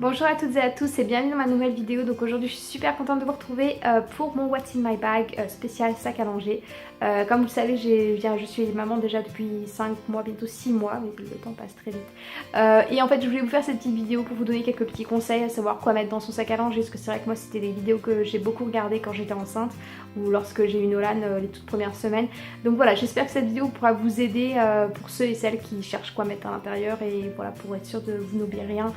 Bonjour à toutes et à tous et bienvenue dans ma nouvelle vidéo. Donc aujourd'hui je suis super contente de vous retrouver pour mon What's in my bag spécial sac à langer. Comme vous le savez, je suis maman déjà depuis 5 mois, bientôt 6 mois, mais le temps passe très vite. Et en fait je voulais vous faire cette petite vidéo pour vous donner quelques petits conseils à savoir quoi mettre dans son sac à langer. Parce que c'est vrai que moi c'était des vidéos que j'ai beaucoup regardées quand j'étais enceinte ou lorsque j'ai eu Nolan les toutes premières semaines. Donc voilà, j'espère que cette vidéo pourra vous aider pour ceux et celles qui cherchent quoi mettre à l'intérieur et voilà, pour être sûr de vous n'oublier rien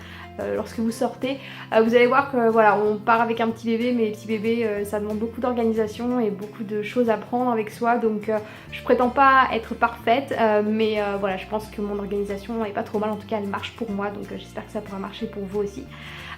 lorsque vous sortez. Vous allez voir que voilà, on part avec un petit bébé, mais les petits bébés ça demande beaucoup d'organisation et beaucoup de choses à prendre avec soi, donc je prétends pas être parfaite, mais voilà, je pense que mon organisation est pas trop mal, en tout cas elle marche pour moi, donc j'espère que ça pourra marcher pour vous aussi.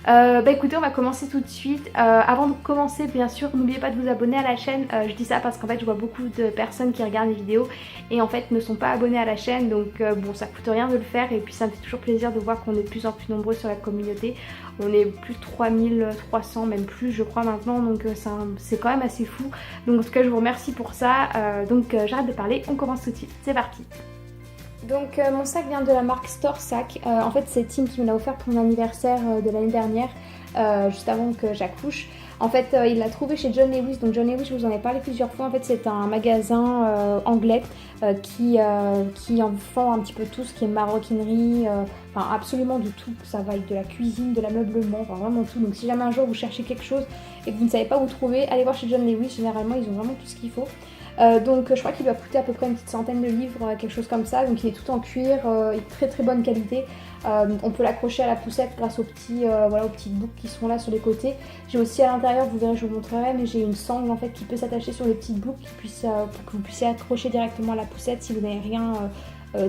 Bah écoutez, on va commencer tout de suite. Avant de commencer, bien sûr, n'oubliez pas de vous abonner à la chaîne. Je dis ça parce qu'en fait je vois beaucoup de personnes qui regardent les vidéos et en fait ne sont pas abonnées à la chaîne, donc bon, ça coûte rien de le faire et puis ça me fait toujours plaisir de voir qu'on est de plus en plus nombreux sur la communauté. On est plus de 3300, même plus je crois maintenant, donc c'est quand même assez fou. Donc en tout cas je vous remercie pour ça. Donc j'arrête de parler, on commence tout de suite, c'est parti. Donc mon sac vient de la marque Store Sac. En fait c'est Tim qui me l'a offert pour mon anniversaire de l'année dernière, juste avant que j'accouche. En fait il l'a trouvé chez John Lewis. Donc John Lewis, je vous en ai parlé plusieurs fois. En fait c'est un magasin anglais qui en vend un petit peu tout ce qui est maroquinerie, enfin absolument de tout. Ça va avec de la cuisine, de l'ameublement, enfin vraiment tout. Donc si jamais un jour vous cherchez quelque chose et que vous ne savez pas où trouver, allez voir chez John Lewis. Généralement ils ont vraiment tout ce qu'il faut. Donc je crois qu'il doit coûter à peu près une petite centaine de livres, quelque chose comme ça. Donc il est tout en cuir, il est très très bonne qualité. On peut l'accrocher à la poussette grâce aux petits, voilà, aux petites boucles qui sont là sur les côtés. J'ai aussi à l'intérieur, vous verrez, je vous montrerai, mais j'ai une sangle en fait qui peut s'attacher sur les petites boucles pour que vous puissiez accrocher directement à la poussette si vous n'avez rien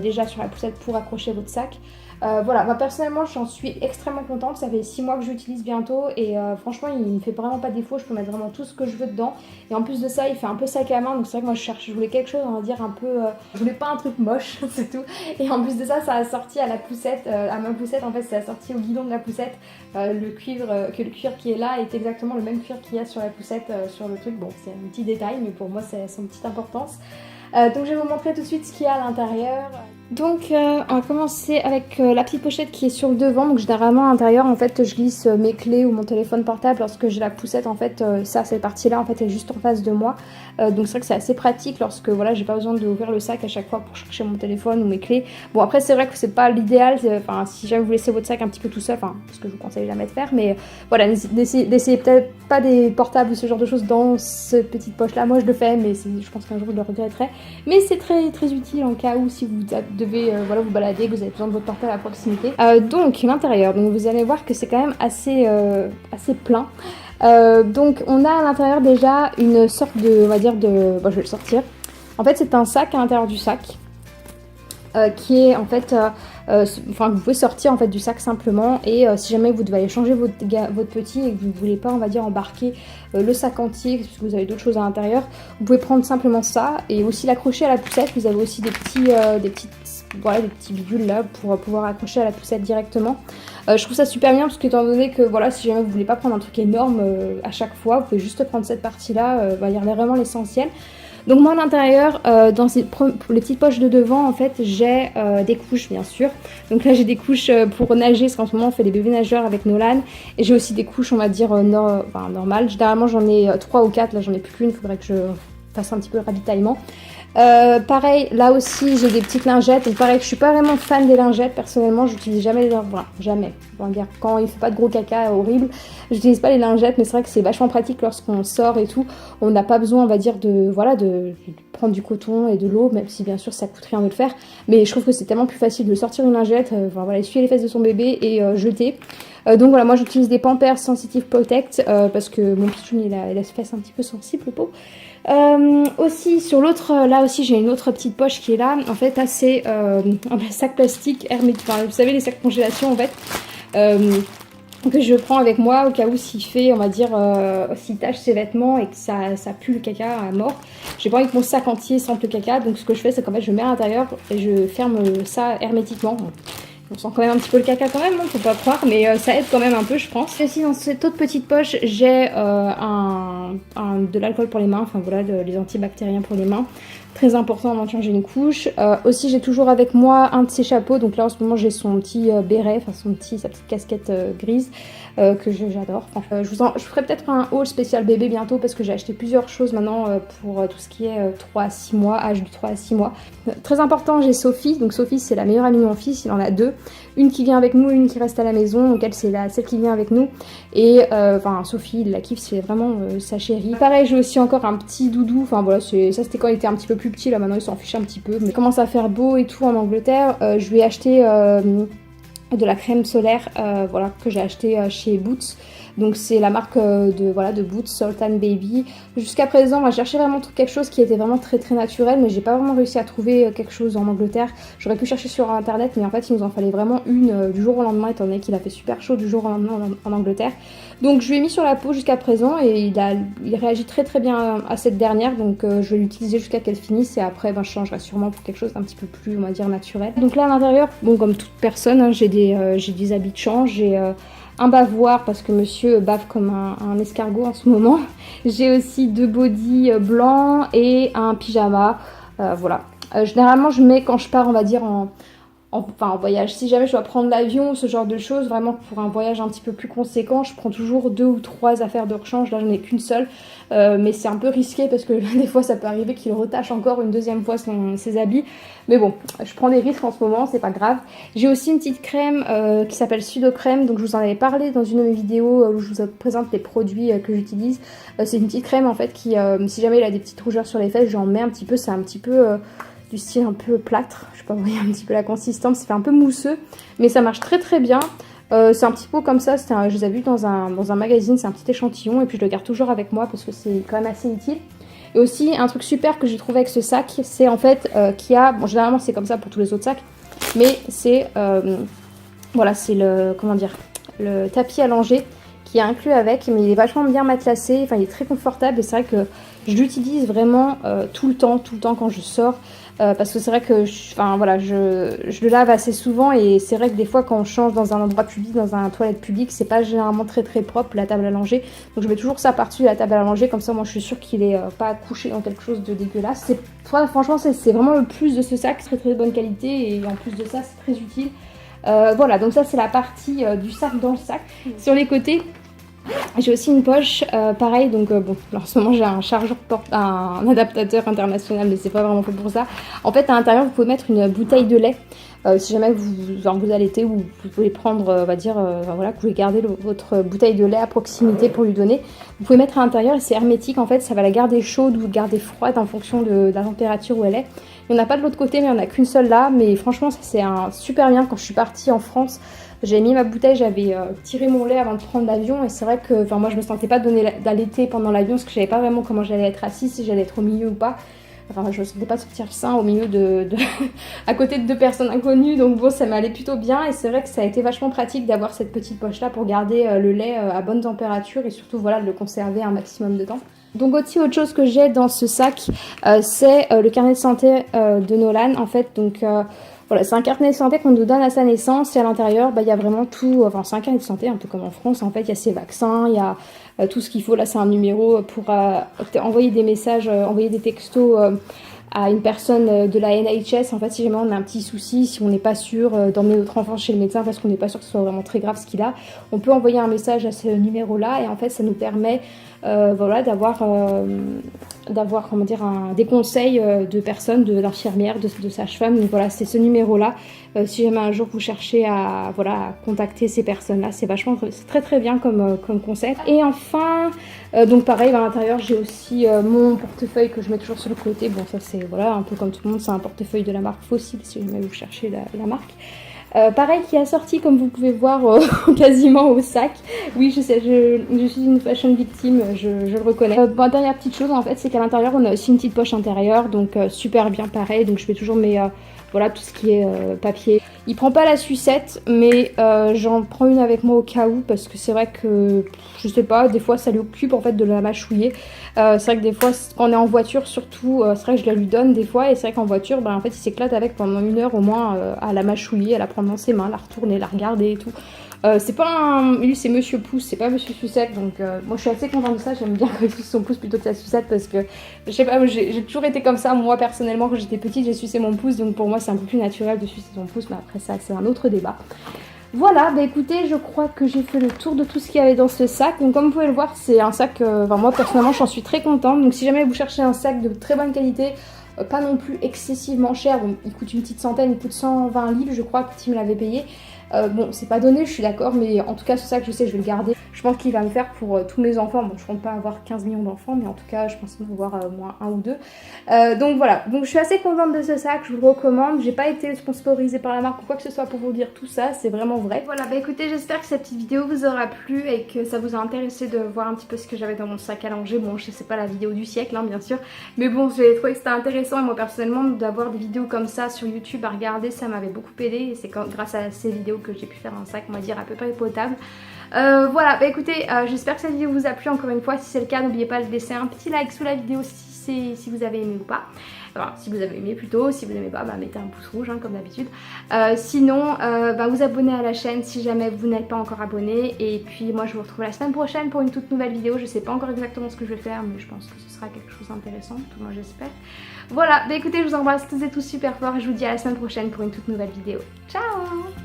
déjà sur la poussette pour accrocher votre sac. Voilà, moi personnellement j'en suis extrêmement contente, ça fait 6 mois que j'utilise bientôt et franchement il me fait vraiment pas défaut, je peux mettre vraiment tout ce que je veux dedans et en plus de ça il fait un peu sac à main, donc c'est vrai que moi je voulais quelque chose, on va dire un peu, je voulais pas un truc moche c'est tout, et en plus de ça ça a sorti à la poussette, à ma poussette en fait, ça a sorti au guidon de la poussette, le cuir qui est là est exactement le même cuir qu'il y a sur la poussette, sur le truc. Bon c'est un petit détail mais pour moi c'est son petite importance. Donc je vais vous montrer tout de suite ce qu'il y a à l'intérieur. Donc on va commencer avec la petite pochette qui est sur le devant. Donc généralement à l'intérieur en fait je glisse mes clés ou mon téléphone portable lorsque j'ai la poussette. En fait cette partie là en fait est juste en face de moi. Donc c'est vrai que c'est assez pratique lorsque voilà, j'ai pas besoin d'ouvrir le sac à chaque fois pour chercher mon téléphone ou mes clés. Bon après c'est vrai que c'est pas l'idéal, enfin si jamais vous laissez votre sac un petit peu tout seul, enfin ce que je vous conseille jamais de faire, mais voilà, n'essayez peut-être pas des portables ou ce genre de choses dans cette petite poche là. Moi je le fais mais je pense qu'un jour je le regretterai. Mais c'est très très utile en cas où si vous devez voilà, vous balader, que vous avez besoin de votre portable à proximité. Donc l'intérieur, donc vous allez voir que c'est quand même assez plein. Donc on a à l'intérieur déjà une sorte de, on va dire de, bon, je vais le sortir. En fait c'est un sac à l'intérieur du sac qui est en fait, enfin vous pouvez sortir en fait du sac simplement, et si jamais vous devez aller changer votre petit et que vous ne voulez pas on va dire embarquer le sac entier parce que vous avez d'autres choses à l'intérieur, vous pouvez prendre simplement ça et aussi l'accrocher à la poussette. Vous avez aussi des petits bidules là pour pouvoir accrocher à la poussette directement. Je trouve ça super bien parce que étant donné que voilà, si jamais vous voulez pas prendre un truc énorme à chaque fois, vous pouvez juste prendre cette partie là, il y a vraiment l'essentiel. Donc moi à l'intérieur, dans les petites poches de devant en fait j'ai des couches bien sûr. Donc là j'ai des couches pour nager, parce qu'en ce moment on fait des bébés nageurs avec Nolan. Et j'ai aussi des couches on va dire normales. Généralement j'en ai 3 ou 4, là j'en ai plus qu'une, il faudrait que je fasse un petit peu le ravitaillement. Pareil, là aussi j'ai des petites lingettes. Donc pareil, je suis pas vraiment fan des lingettes personnellement, j'utilise jamais les lingettes, voilà, jamais. On va dire, quand il fait pas de gros caca horrible, j'utilise pas les lingettes, mais c'est vrai que c'est vachement pratique lorsqu'on sort et tout. On n'a pas besoin, on va dire, de prendre du coton et de l'eau, même si bien sûr ça coûte rien de le faire. Mais je trouve que c'est tellement plus facile de sortir une lingette, voilà, essuyer les fesses de son bébé et jeter. Donc voilà, moi j'utilise des Pampers Sensitive Protect parce que mon pitchoun il a les fesses un petit peu sensibles, le pauvre. Aussi sur l'autre, là aussi j'ai une autre petite poche qui est là. En fait là c'est un sac plastique hermétique, enfin, vous savez les sacs congélation en fait, que je prends avec moi au cas où s'il fait, on va dire, s'il tache ses vêtements et que ça pue le caca à mort. J'ai pas envie que mon sac entier sente le caca, donc ce que je fais c'est qu'en fait je mets à l'intérieur et je ferme ça hermétiquement. On sent quand même un petit peu le caca quand même, hein, faut pas croire, mais ça aide quand même un peu je pense. Et aussi dans cette autre petite poche j'ai de l'alcool pour les mains, enfin voilà, les antibactériens pour les mains. très important avant de changer une couche. Aussi j'ai toujours avec moi un de ses chapeaux, donc là en ce moment j'ai son petit béret, enfin sa petite casquette grise que j'adore. Enfin, je ferai peut-être un haul spécial bébé bientôt parce que j'ai acheté plusieurs choses maintenant pour tout ce qui est 3 à 6 mois, âge de 3 à 6 mois. Très important, j'ai Sophie, donc Sophie c'est la meilleure amie de mon fils, il en a deux. Une qui vient avec nous, une qui reste à la maison, donc elle c'est celle qui vient avec nous. Et enfin Sophie, il la kiffe, c'est vraiment sa chérie. Pareil, j'ai aussi encore un petit doudou, enfin voilà, ça c'était quand il était un petit peu plus petit, là maintenant il s'en fiche un petit peu. Mais il commence à faire beau et tout en Angleterre, je lui ai acheté de la crème solaire voilà, que j'ai acheté chez Boots. Donc c'est la marque de Boots, Sultan Baby. Jusqu'à présent, moi, je cherchais vraiment quelque chose qui était vraiment très très naturel, mais j'ai pas vraiment réussi à trouver quelque chose en Angleterre. J'aurais pu chercher sur internet, mais en fait il nous en fallait vraiment une du jour au lendemain, étant donné qu'il a fait super chaud du jour au lendemain en Angleterre. Donc je lui ai mis sur la peau jusqu'à présent et il réagit très très bien à cette dernière, donc je vais l'utiliser jusqu'à qu'elle finisse et après je changerai sûrement pour quelque chose d'un petit peu plus, on va dire, naturel. Donc là à l'intérieur, bon, comme toute personne, hein, j'ai des habits de change, j'ai un bavoir parce que monsieur bave comme un escargot en ce moment. J'ai aussi 2 bodys blancs et un pyjama, voilà. Généralement je mets quand je pars, on va dire, en voyage. Si jamais je dois prendre l'avion ou ce genre de choses, vraiment pour un voyage un petit peu plus conséquent, je prends toujours 2 ou 3 affaires de rechange. Là j'en ai qu'une seule, mais c'est un peu risqué parce que des fois ça peut arriver qu'il retache encore une deuxième fois ses habits. Mais bon, je prends des risques en ce moment, c'est pas grave. J'ai aussi une petite crème qui s'appelle Sudocrème, donc je vous en avais parlé dans une de mes vidéos où je vous présente les produits que j'utilise. C'est une petite crème en fait qui, si jamais il a des petites rougeurs sur les fesses, j'en mets un petit peu, c'est un petit peu du style un peu plâtre, je sais pas, vous voyez un petit peu la consistance, ça fait un peu mousseux, mais ça marche très très bien. C'est un petit pot comme ça, je les ai vus dans un magazine, c'est un petit échantillon et puis je le garde toujours avec moi parce que c'est quand même assez utile. Et aussi un truc super que j'ai trouvé avec ce sac, c'est en fait qu'il y a, bon généralement c'est comme ça pour tous les autres sacs, mais c'est, voilà, c'est le tapis allongé qui est inclus avec, mais il est vachement bien matelassé, enfin il est très confortable et c'est vrai que je l'utilise vraiment tout le temps quand je sors. Parce que c'est vrai que je le lave assez souvent et c'est vrai que des fois quand on change dans un endroit public, dans un toilette publique, c'est pas généralement très très propre la table à langer. Donc je mets toujours ça par-dessus la table à langer, comme ça moi je suis sûre qu'il est pas couché dans quelque chose de dégueulasse. Franchement c'est vraiment le plus de ce sac, très très bonne qualité et en plus de ça c'est très utile. Voilà, donc ça c'est la partie du sac dans le sac. Sur les côtés, j'ai aussi une poche, pareil, donc bon, en ce moment j'ai un chargeur un adaptateur international, mais c'est pas vraiment fait pour ça. En fait, à l'intérieur, vous pouvez mettre une bouteille de lait. Si jamais vous allaitez ou vous pouvez prendre, on va dire, voilà, que vous voulez garder votre bouteille de lait à proximité pour lui donner. Vous pouvez mettre à l'intérieur et c'est hermétique, en fait, ça va la garder chaude ou la garder froide en fonction de la température où elle est. Il n'y en a pas de l'autre côté, mais il n'y en a qu'une seule là. Mais franchement, ça c'est super bien. Quand je suis partie en France, j'avais mis ma bouteille, j'avais tiré mon lait avant de prendre l'avion. Et c'est vrai que moi je me sentais pas d'allaiter pendant l'avion parce que je savais pas vraiment comment j'allais être assise, si j'allais être au milieu ou pas. Enfin, je ne sentais pas sortir le sein au milieu à côté de 2 personnes inconnues. Donc bon, ça m'allait plutôt bien. Et c'est vrai que ça a été vachement pratique d'avoir cette petite poche-là pour garder le lait à bonne température et surtout voilà, de le conserver un maximum de temps. Donc aussi autre chose que j'ai dans ce sac, c'est le carnet de santé de Nolan. En fait, donc voilà, c'est un carnet de santé qu'on nous donne à sa naissance et à l'intérieur, il y a vraiment tout. Enfin, c'est un carnet de santé un peu comme en France. En fait, il y a ses vaccins, il y a tout ce qu'il faut. Là, c'est un numéro pour envoyer des messages, envoyer des textos à une personne de la NHS. En fait, si jamais on a un petit souci, si on n'est pas sûr d'emmener notre enfant chez le médecin parce qu'on n'est pas sûr que ce soit vraiment très grave ce qu'il a, on peut envoyer un message à ce numéro-là et en fait, ça nous permet voilà, d'avoir comment dire, des conseils de personnes, d'infirmières, de sages-femmes. Donc voilà, c'est ce numéro-là. Si jamais un jour vous cherchez à contacter ces personnes-là, c'est très très bien comme concept. Et enfin, donc pareil, à l'intérieur, j'ai aussi mon portefeuille que je mets toujours sur le côté. Bon, ça c'est voilà, un peu comme tout le monde, c'est un portefeuille de la marque Fossil si jamais vous cherchez la marque. Pareil, qui a sorti, comme vous pouvez voir, quasiment au sac. Oui, je sais, je suis une fashion victime, je le reconnais. Dernière petite chose, en fait, c'est qu'à l'intérieur, on a aussi une petite poche intérieure, donc super bien pareil. Donc je mets toujours voilà, tout ce qui est papier. Il prend pas la sucette, mais j'en prends une avec moi au cas où, parce que c'est vrai que, je sais pas, des fois ça lui occupe en fait de la mâchouiller. C'est vrai que des fois, quand on est en voiture surtout, c'est vrai que je la lui donne des fois, et c'est vrai qu'en voiture, en fait, il s'éclate avec pendant 1 heure au moins à la mâchouiller, à la prendre dans ses mains, la retourner, la regarder et tout. C'est pas un... Lui c'est Monsieur Pouce, c'est pas Monsieur Sucette, donc moi je suis assez contente de ça, j'aime bien quand il suce son pouce plutôt que sa sucette parce que, je sais pas, j'ai toujours été comme ça, moi personnellement quand j'étais petite j'ai sucé mon pouce, donc pour moi c'est un peu plus naturel de sucer son pouce, mais après ça c'est un autre débat. Voilà, bah écoutez, je crois que j'ai fait le tour de tout ce qu'il y avait dans ce sac. Donc comme vous pouvez le voir, c'est un sac, moi personnellement j'en suis très contente. Donc si jamais vous cherchez un sac de très bonne qualité, pas non plus excessivement cher, bon, il coûte une petite centaine, il coûte 120 livres je crois que Tim l'avait payé. Bon, c'est pas donné, je suis d'accord, mais en tout cas ce sac je sais, je vais le garder. Je pense qu'il va me faire pour tous mes enfants. Bon, je compte pas avoir 15 millions d'enfants, mais en tout cas je pense en avoir moins un ou deux. Donc voilà, donc je suis assez contente de ce sac, je vous le recommande. J'ai pas été sponsorisée par la marque ou quoi que ce soit pour vous dire tout ça, c'est vraiment vrai. Voilà, bah écoutez, j'espère que cette petite vidéo vous aura plu et que ça vous a intéressé de voir un petit peu ce que j'avais dans mon sac à langer. Bon, je sais pas la vidéo du siècle, hein, bien sûr, mais bon, j'ai trouvé que c'était intéressant et moi personnellement d'avoir des vidéos comme ça sur YouTube à regarder, ça m'avait beaucoup aidé et c'est grâce à ces vidéos que j'ai pu faire un sac, on va dire, à peu près potable. Voilà, bah écoutez, j'espère que cette vidéo vous a plu. Encore une fois, si c'est le cas, n'oubliez pas de laisser un petit like sous la vidéo si vous avez aimé ou pas. Enfin, si vous avez aimé plutôt, si vous n'aimez pas, bah, mettez un pouce rouge hein, comme d'habitude. Sinon, bah, vous abonnez à la chaîne si jamais vous n'êtes pas encore abonné. Et puis moi je vous retrouve la semaine prochaine pour une toute nouvelle vidéo. Je sais pas encore exactement ce que je vais faire, mais je pense que ce sera quelque chose d'intéressant, tout moi j'espère. Voilà, bah écoutez, je vous embrasse tous et tous super fort et je vous dis à la semaine prochaine pour une toute nouvelle vidéo. Ciao!